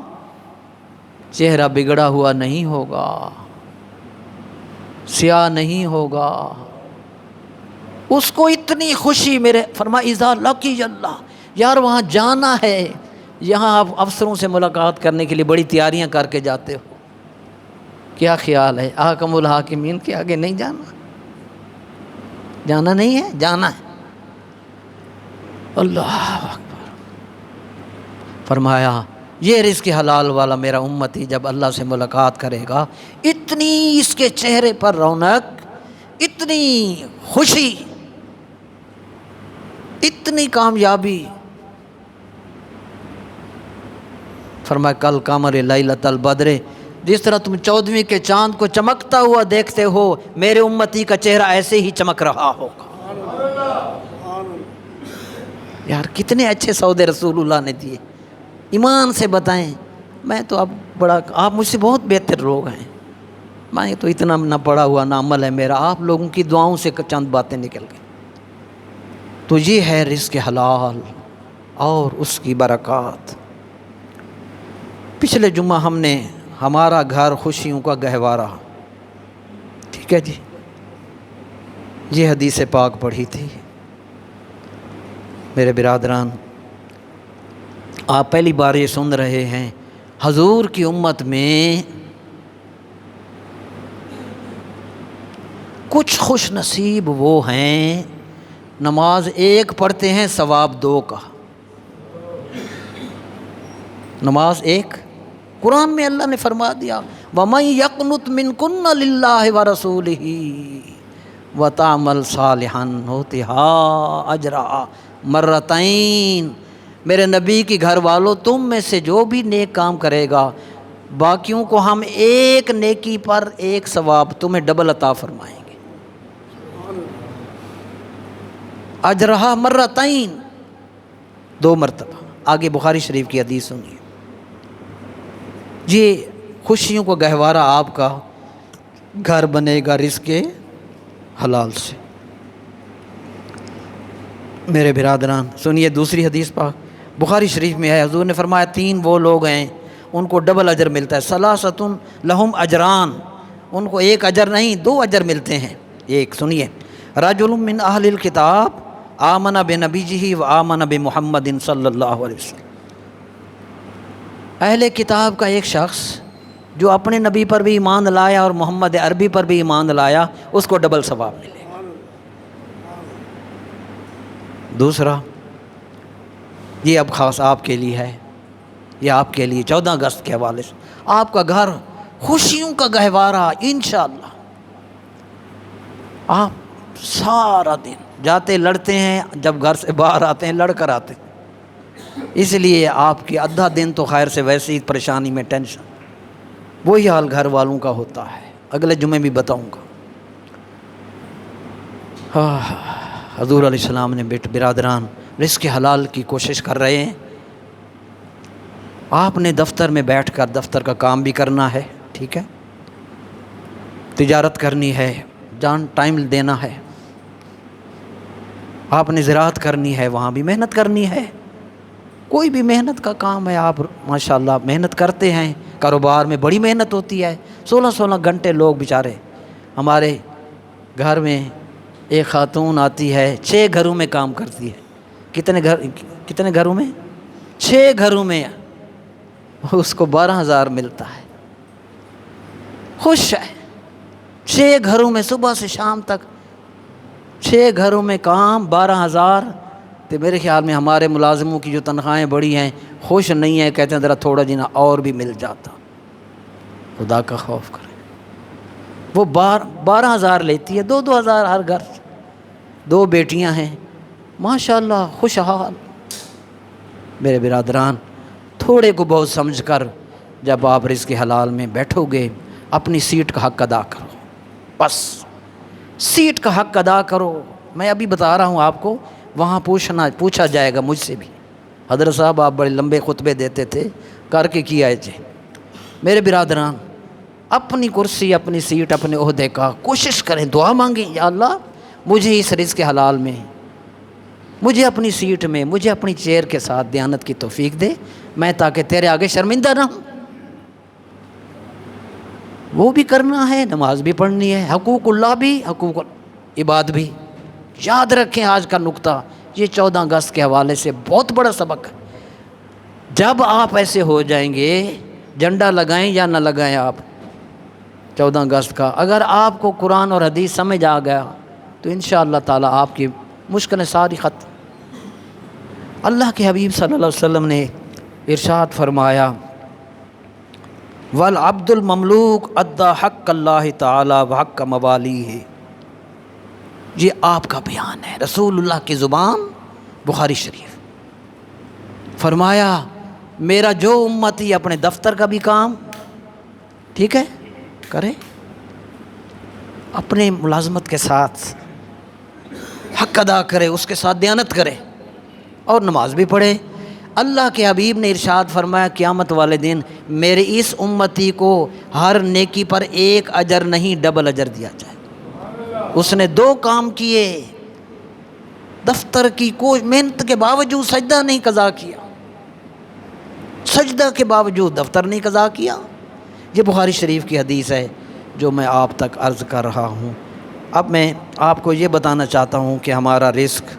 چہرہ بگڑا ہوا نہیں ہوگا، سیاہ نہیں ہوگا، اس کو اتنی خوشی، میرے فرمایا اذا لقی اللہ، یار وہاں جانا ہے، یہاں آپ افسروں سے ملاقات کرنے کے لیے بڑی تیاریاں کر کے جاتے ہو، کیا خیال ہے، حاکم الحاکمین کے آگے نہیں جانا، جانا نہیں ہے، جانا ہے۔ اللہ اکبر، فرمایا یہ رزق حلال والا میرا امتی جب اللہ سے ملاقات کرے گا، اتنی اس کے چہرے پر رونق، اتنی خوشی، اتنی کامیابی، فرمایا کل قمر لیلۃ البدر، جس طرح تم 14ویں کے چاند کو چمکتا ہوا دیکھتے ہو میرے امتی کا چہرہ ایسے ہی چمک رہا ہوگا۔ یار کتنے اچھے سودے رسول اللہ نے دیے، ایمان سے بتائیں۔ میں تو اب بڑا، آپ مجھ سے بہت بہتر لوگ ہیں، میں تو اتنا نہ پڑھا ہوا نہ عمل ہے میرا، آپ لوگوں کی دعاؤں سے چند باتیں نکل گئی۔ تو یہ ہے رزق حلال اور اس کی برکات۔ پچھلے جمعہ ہم نے ہمارا گھر خوشیوں کا گہوارہ، ٹھیک ہے جی، یہ حدیث پاک پڑھی تھی۔ میرے برادران، آپ پہلی بار یہ سن رہے ہیں، حضور کی امت میں کچھ خوش نصیب وہ ہیں نماز ایک پڑھتے ہیں ثواب 2 کا۔ نماز ایک، قرآن میں اللہ نے فرما دیا وَمَن يَقْنُتْ مِنْكُنَّ لِلَّهِ وَرَسُولِهِ وَتَعْمَلْ صَالِحًا نُؤْتِهَا أَجْرَهَا مرتين۔ میرے نبی کی گھر والوں، تم میں سے جو بھی نیک کام کرے گا، باقیوں کو ہم ایک نیکی پر ایک ثواب تمہیں ڈبل عطا فرمائیں گے۔ اجرہا مرتين، 2 مرتبہ۔ آگے بخاری شریف کی حدیث سنیے۔ یہ خوشیوں کو گہوارہ آپ کا گھر بنے گا رزق حلال سے۔ میرے برادران سنیے دوسری حدیث پاک، بخاری شریف میں ہے، حضور نے فرمایا 3 وہ لوگ ہیں ان کو ڈبل اجر ملتا ہے، ثلاثۃ لہم اجران، ان کو 1 اجر نہیں 2 اجر ملتے ہیں۔ ایک سنیے، رجل من اہل الکتاب آمن بنبیہ و آمن بمحمد صلی اللہ علیہ وسلم، اہل کتاب کا ایک شخص جو اپنے نبی پر بھی ایمان لایا اور محمد عربی پر بھی ایمان لایا، اس کو ڈبل ثواب ملے گا۔ دوسرا، یہ اب خاص آپ کے لیے ہے، یہ آپ کے لیے 14 اگست کے حوالے سے، آپ کا گھر خوشیوں کا گہوارہ انشاءاللہ۔ آپ سارا دن جاتے لڑتے ہیں، جب گھر سے باہر آتے ہیں لڑ کر آتے ہیں، اس لیے آپ کی آدھا دن تو خیر سے ویسے ہی پریشانی میں ٹینشن، وہی حال گھر والوں کا ہوتا ہے، اگلے جمعے بھی بتاؤں گا۔ حضور علیہ السلام نے برادران رزق حلال کی کوشش کر رہے ہیں۔ آپ نے دفتر میں بیٹھ کر دفتر کا کام بھی کرنا ہے، ٹھیک ہے، تجارت کرنی ہے، ٹائم دینا ہے، آپ نے زراعت کرنی ہے، وہاں بھی محنت کرنی ہے، کوئی بھی محنت کا کام ہے، آپ ماشاءاللہ محنت کرتے ہیں، کاروبار میں بڑی محنت ہوتی ہے، 16 گھنٹے لوگ بیچارے۔ ہمارے گھر میں ایک خاتون آتی ہے، 6 گھروں میں کام کرتی ہے، کتنے گھروں میں؟ 6 گھروں میں، اس کو 12,000 ملتا ہے، خوش ہے۔ 6 گھروں میں صبح سے شام تک 6 گھروں میں کام، 12,000۔ تو میرے خیال میں ہمارے ملازموں کی جو تنخواہیں بڑی ہیں خوش نہیں ہیں، کہتے ہیں ذرا تھوڑا جنا اور بھی مل جاتا، خدا کا خوف کریں۔ وہ 12,000 لیتی ہے، 2,000 ہر گھر، 2 بیٹیاں ہیں، ماشاءاللہ خوشحال۔ میرے برادران، تھوڑے کو بہت سمجھ کر جب آپ رزق حلال میں بیٹھو گے، اپنی سیٹ کا حق ادا کرو، بس سیٹ کا حق ادا کرو۔ میں ابھی بتا رہا ہوں آپ کو، وہاں پوچھا جائے گا مجھ سے بھی، حضرت صاحب آپ بڑے لمبے خطبے دیتے تھے، کر کے کیا ہے جی۔ میرے برادران، اپنی کرسی، اپنی سیٹ، اپنے عہدے کا کوشش کریں، دعا مانگیں، یا اللہ مجھے اس رزق حلال میں، مجھے اپنی سیٹ میں، مجھے اپنی چیئر کے ساتھ دیانت کی توفیق دے، میں تاکہ تیرے آگے شرمندہ نہ ہوں۔ وہ بھی کرنا ہے، نماز بھی پڑھنی ہے، حقوق اللہ بھی، حقوق عباد بھی۔ یاد رکھیں آج کا نقطہ، یہ 14 اگست کے حوالے سے بہت بڑا سبق ہے۔ جب آپ ایسے ہو جائیں گے، جھنڈا لگائیں یا نہ لگائیں آپ 14 اگست کا، اگر آپ کو قرآن اور حدیث سمجھ آ گیا تو انشاءاللہ تعالی آپ کی مشکلیں ساری ختم۔ اللہ کے حبیب صلی اللہ علیہ وسلم نے ارشاد فرمایا، وَالْعَبْدُ الْمَمْلُوكُ أَدَّى حَقَّ اللَّهِ تَعَالَى وَحَقَّ مَوَالِيهِ۔ یہ آپ کا بیان ہے، رسول اللہ کی زبان، بخاری شریف۔ فرمایا میرا جو امتی اپنے دفتر کا بھی کام ٹھیک ہے کرے، اپنے ملازمت کے ساتھ حق ادا کرے، اس کے ساتھ دیانت کرے اور نماز بھی پڑھے۔ اللہ کے حبیب نے ارشاد فرمایا قیامت والے دن میرے اس امتی کو ہر نیکی پر ایک اجر نہیں ڈبل اجر دیا جائے۔ اس نے 2 کام کیے، دفتر کی کوئی محنت کے باوجود سجدہ نہیں قضا کیا، سجدہ کے باوجود دفتر نہیں قضا کیا۔ یہ بخاری شریف کی حدیث ہے جو میں آپ تک عرض کر رہا ہوں۔ اب میں آپ کو یہ بتانا چاہتا ہوں کہ ہمارا رزق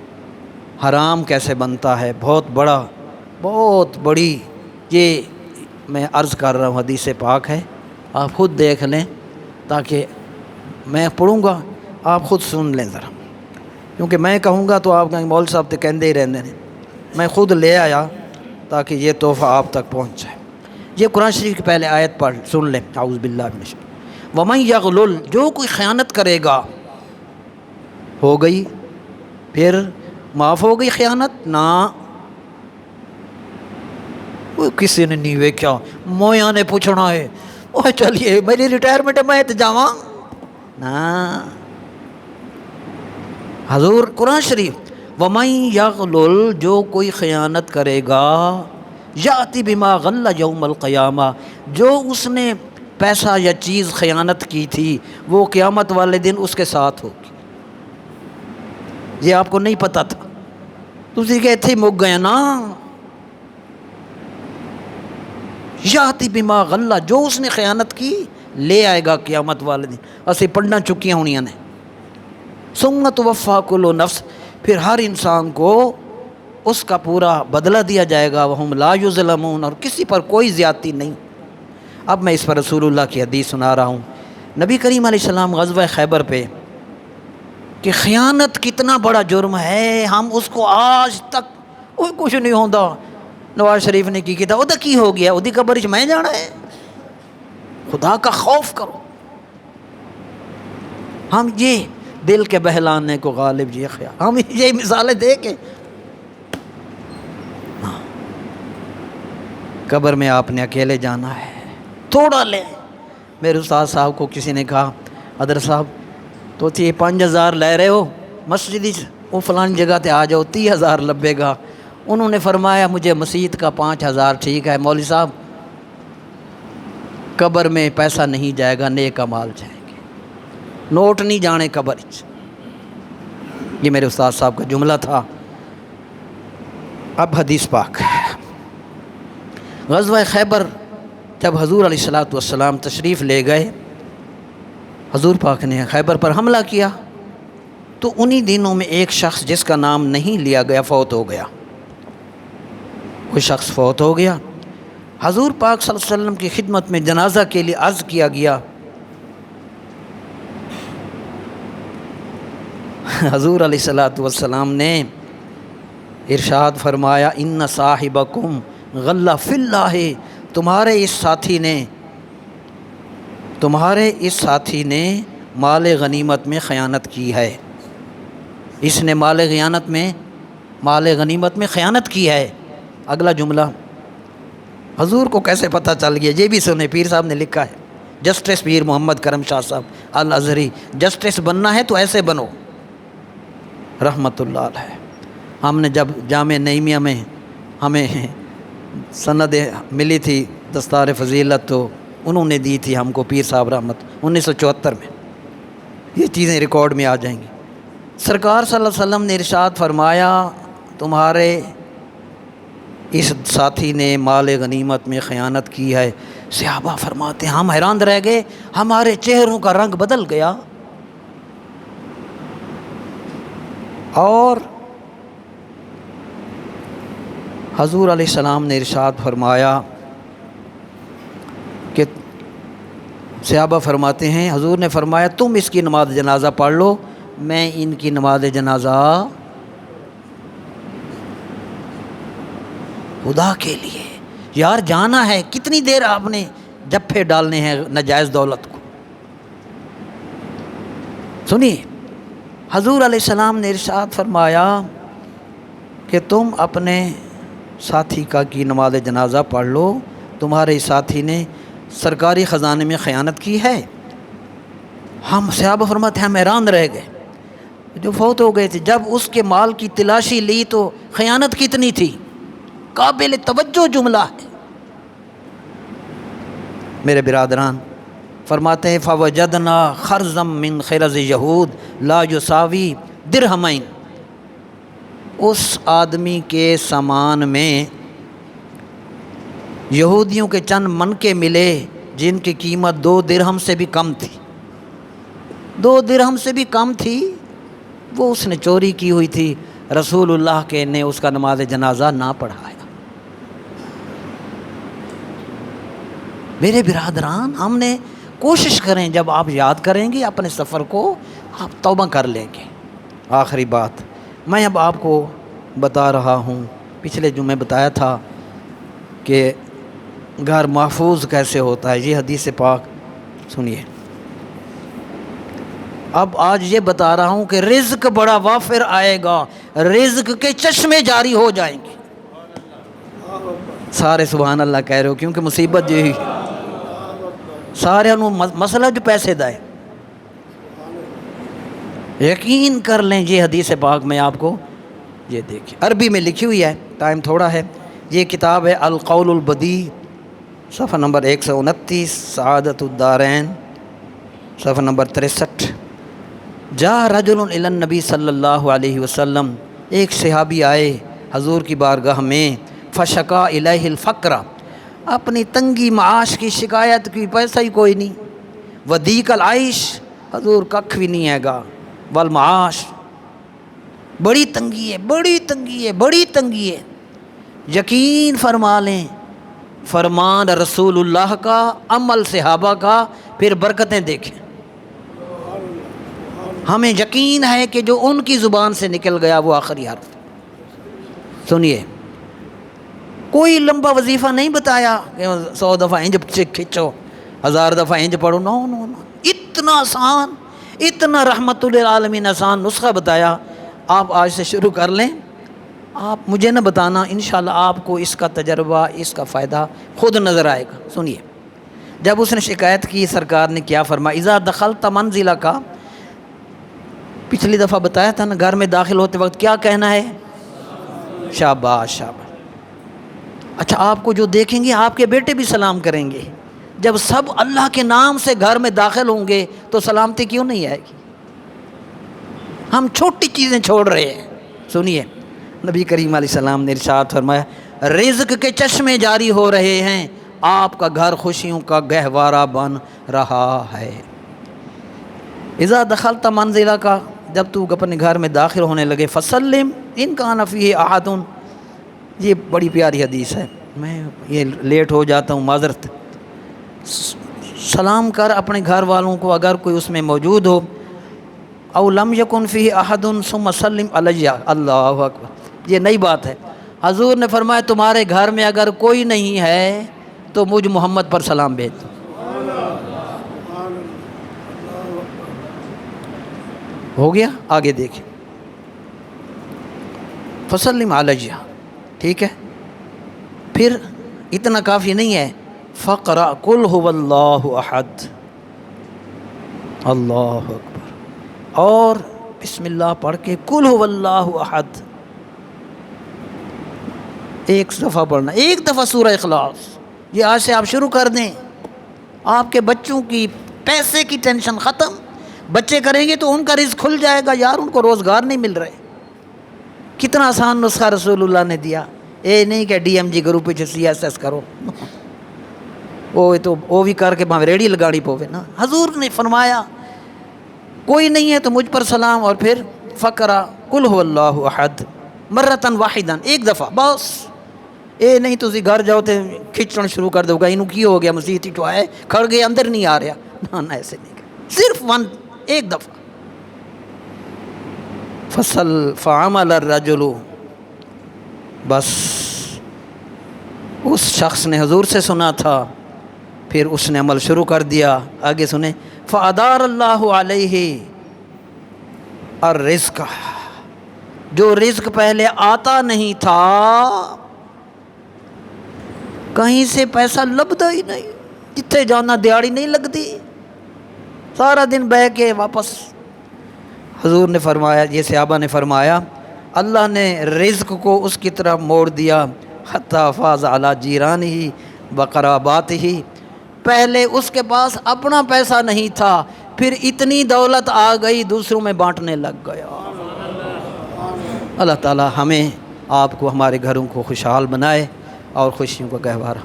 حرام کیسے بنتا ہے، بہت بڑی یہ میں عرض کر رہا ہوں، حدیث پاک ہے، آپ خود دیکھ لیں، تاکہ میں پڑھوں گا آپ خود سن لیں ذرا، کیونکہ میں کہوں گا تو آپ کہیں مول صاحب تو کہندے ہی رہنے ہیں، میں خود لے آیا تاکہ یہ تحفہ آپ تک پہنچ جائے۔ یہ قرآن شریف کی پہلے آیت پڑھ سن لیں، اعوذ باللہ من الشیطان، وَمَن یغلل، جو کوئی خیانت کرے گا، ہو گئی پھر معاف ہو گئی خیانت؟ نہ، وہ کسی نے نہیں ویکھیا، مویا نے پوچھنا ہے، وہ چلیے میری ریٹائرمنٹ ہے میں تو جاواں نا۔ حضور قرآن شریف، وَمَن یغلل، جو کوئی خیانت کرے گا، یأتی بما غل یوم القیامہ، جو اس نے پیسہ یا چیز خیانت کی تھی وہ قیامت والے دن اس کے ساتھ ہوگی۔ یہ آپ کو نہیں پتہ تھا، تسی کہ اتھے مک گئے نا۔ یاتی بما غلہ، جو اس نے خیانت کی لے آئے گا قیامت والے دن۔ اسے پڑھنا چکیاں ہونیاں نے، ثم توفیٰ کل نفس، پھر ہر انسان کو اس کا پورا بدلہ دیا جائے گا، وہم لا یظلمون، اور کسی پر کوئی زیادتی نہیں۔ اب میں اس پر رسول اللہ کی حدیث سنا رہا ہوں، نبی کریم علیہ السلام غزوہ خیبر پہ، کہ خیانت کتنا بڑا جرم ہے، ہم اس کو آج تک کوئی کچھ نہیں ہوتا۔ نواز شریف نے کی تھا، وہ کی ہو گیا، وہ قبر میں جانا ہے، خدا کا خوف کرو۔ ہم یہ دل کے بہلانے کو غالب یہ خیال، ہم یہ مثالیں دے کے قبر میں آپ نے اکیلے جانا ہے، تھوڑا لیں۔ میرے استاد صاحب کو کسی نے کہا، حضرت صاحب تو 5000 لے رہے ہو مسجد، وہ فلان جگہ تے آ جاؤ 30,000 لبے گا۔ انہوں نے فرمایا مجھے مسجد کا 5000 ٹھیک ہے مولوی صاحب، قبر میں پیسہ نہیں جائے گا، نیک اعمال جائیں گے، نوٹ نہیں جانے قبر۔ یہ میرے استاد صاحب کا جملہ تھا۔ اب حدیث پاک، غزوہ خیبر جب حضور علیہ الصلوۃ والسلام تشریف لے گئے، حضور پاک نے خیبر پر حملہ کیا، تو انہی دنوں میں ایک شخص جس کا نام نہیں لیا گیا فوت ہو گیا، کوئی شخص فوت ہو گیا۔ حضور پاک صلی اللہ علیہ وسلم کی خدمت میں جنازہ کے لیے عرض کیا گیا، حضور علیہ الصلوۃ والسلام نے ارشاد فرمایا ان صاحبکم غلہ فی اللہ، تمہارے اس ساتھی نے مال غنیمت میں خیانت کی ہے، اس نے مال غنیمت میں خیانت کی ہے۔ اگلا جملہ حضور کو کیسے پتہ چل گیا، یہ بھی سنے، پیر صاحب نے لکھا ہے، جسٹس پیر محمد کرم شاہ صاحب الازہری، جسٹس بننا ہے تو ایسے بنو، رحمت اللہ علیہ۔ ہم نے جب جامع نعیمیہ میں ہمیں سند ملی تھی دستار فضیلت، تو انہوں نے دی تھی ہم کو، پیر صاحب رحمت، 1974 میں، یہ چیزیں ریکارڈ میں آ جائیں گی۔ سرکار صلی اللہ علیہ وسلم نے ارشاد فرمایا تمہارے اس ساتھی نے مال غنیمت میں خیانت کی ہے۔ صحابہ فرماتے ہیں ہم حیران رہ گئے، ہمارے چہروں کا رنگ بدل گیا، اور حضور علیہ السلام نے ارشاد فرمایا کہ صحابہ فرماتے ہیں حضور نے فرمایا تم اس کی نماز جنازہ پڑھ لو، میں ان کی نماز جنازہ خدا کے لیے، یار جانا ہے، کتنی دیر آپ نے جپھے ڈالنے ہیں ناجائز دولت کو۔ سنیے حضور علیہ السلام نے ارشاد فرمایا کہ تم اپنے ساتھی کا کی نماز جنازہ پڑھ لو، تمہارے ساتھی نے سرکاری خزانے میں خیانت کی ہے۔ ہم صحابہ فرماتے ہیں ہم حیران رہ گئے، جو فوت ہو گئے تھے، جب اس کے مال کی تلاشی لی تو خیانت کتنی تھی، قابل توجہ جملہ ہے۔ میرے برادران، فرماتے ہیں فوجدنا خرزا من خرز یہود لا یساوی درہمین، اس آدمی کے سامان میں یہودیوں کے چند منکے ملے جن کی قیمت 2 درہم سے بھی کم تھی، 2 درہم سے بھی کم تھی، وہ اس نے چوری کی ہوئی تھی۔ رسول اللہ کے نے اس کا نماز جنازہ نہ پڑھایا۔ میرے برادران، ہم نے کوشش کریں، جب آپ یاد کریں گے اپنے سفر کو، آپ توبہ کر لیں گے۔ آخری بات میں اب آپ کو بتا رہا ہوں، پچھلے جمعے بتایا تھا کہ گھر محفوظ کیسے ہوتا ہے، یہ حدیث پاک سنیے۔ اب آج یہ بتا رہا ہوں کہ رزق بڑا وافر آئے گا، رزق کے چشمے جاری ہو جائیں گے۔ سارے سبحان اللہ کہہ رہے ہو، کیونکہ مصیبت یہی سارے مسئلہ جو پیسے دا ہے، یقین کر لیں۔ یہ حدیث پاک میں آپ کو یہ دیکھیں، عربی میں لکھی ہوئی ہے، ٹائم تھوڑا ہے۔ یہ کتاب ہے القول البدیع، صفحہ نمبر 129، سعادت الدارین صفحہ نمبر 63۔ جا رجل الی النبی صلی اللہ علیہ وسلم، ایک صحابی آئے حضور کی بارگاہ میں، فشکا الیہ الفقر، اپنی تنگی معاش کی شکایت کی، پیسہ ہی کوئی نہیں، وضیق العیش، حضور ککھ بھی نہیں ہے گا، والمعاش، بڑی تنگی ہے، بڑی تنگی ہے، بڑی تنگی ہے۔ یقین فرما لیں، فرمان رسول اللہ کا، عمل صحابہ کا، پھر برکتیں دیکھیں۔ ہمیں یقین ہے کہ جو ان کی زبان سے نکل گیا وہ آخری حرف۔ سنیے، کوئی لمبا وظیفہ نہیں بتایا کہ 100 دفعہ انج کھچو، 1000 دفعہ انج پڑھو، نو نو نو، اتنا آسان، اتنا رحمت للعالمین آسان نسخہ بتایا۔ آپ آج سے شروع کر لیں، آپ مجھے نہ بتانا، انشاءاللہ آپ کو اس کا تجربہ، اس کا فائدہ خود نظر آئے گا۔ سنیے، جب اس نے شکایت کی، سرکار نے کیا فرمایا، اذا دخلت منزلک، پچھلی دفعہ بتایا تھا نا، گھر میں داخل ہوتے وقت کیا کہنا ہے، شاباش شاباش۔ اچھا، آپ کو جو دیکھیں گے آپ کے بیٹے بھی سلام کریں گے۔ جب سب اللہ کے نام سے گھر میں داخل ہوں گے تو سلامتی کیوں نہیں آئے گی؟ ہم چھوٹی چیزیں چھوڑ رہے ہیں۔ سنیے، نبی کریم علیہ السلام نے ارشاد فرمایا، رزق کے چشمے جاری ہو رہے ہیں، آپ کا گھر خوشیوں کا گہوارہ بن رہا ہے۔ اذا دخلت منزلک، جب تو اپنے گھر میں داخل ہونے لگے، فسلم ان کان فیہ احد، یہ بڑی پیاری حدیث ہے، میں یہ لیٹ ہو جاتا ہوں، معذرت۔ سلام کر اپنے گھر والوں کو اگر کوئی اس میں موجود ہو، او لم یکن فیہ احد ثم سلم علی، اللہ اکبر، یہ نئی بات ہے۔ حضور نے فرمایا تمہارے گھر میں اگر کوئی نہیں ہے تو مجھ محمد پر سلام بھیج دو۔ ہو گیا، آگے دیکھیں، فسلم علیہ، ٹھیک ہے۔ پھر اتنا کافی نہیں ہے، فقرأ قل هو اللہ احد، اللہ اکبر، اور بسم اللہ پڑھ کے قل هو اللہ احد ایک دفعہ پڑھنا، ایک دفعہ سورہ اخلاص، یہ آج سے آپ شروع کر دیں۔ آپ کے بچوں کی پیسے کی ٹینشن ختم، بچے کریں گے تو ان کا رزق کھل جائے گا، یار ان کو روزگار نہیں مل رہے۔ کتنا آسان نسخہ رسول اللہ نے دیا، اے نہیں کہ D M G group CSS کرو، وہ بھی کر کے بھاوے ریڑھی لگاڑی پوے نا۔ حضور نے فرمایا کوئی نہیں ہے تو مجھ پر سلام، اور پھر فقرا قل هو اللہ احد مرتن واحدن، ایک دفعہ بس۔ اے نہیں تسی گھر جاؤ تے کھچن شروع کر دو گا، انہوں کی ہو گیا، مسیح ٹھو آئے کھڑ گئے اندر نہیں آ رہا، نہ ایسے نہیں، صرف ایک دفعہ۔ فعمل الرجل، بس اس شخص نے حضور سے سنا تھا، پھر اس نے عمل شروع کر دیا۔ آگے سنیں، فادار اللہ علیہ الرزق، جو رزق پہلے آتا نہیں تھا کہیں سے پیسہ لبدا ہی نہیں، جتنے جانا دیہڑی نہیں لگتی، سارا دن بہ کے واپس۔ حضور نے فرمایا، یہ صحابہ نے فرمایا، اللہ نے رزق کو اس کی طرف موڑ دیا، حتی فاض علی جیرانہ وقراباتہ، پہلے اس کے پاس اپنا پیسہ نہیں تھا، پھر اتنی دولت آ گئی دوسروں میں بانٹنے لگ گیا۔ اللہ تعالی ہمیں آپ کو ہمارے گھروں کو خوشحال بنائے اور خوشیوں کا گہوارہ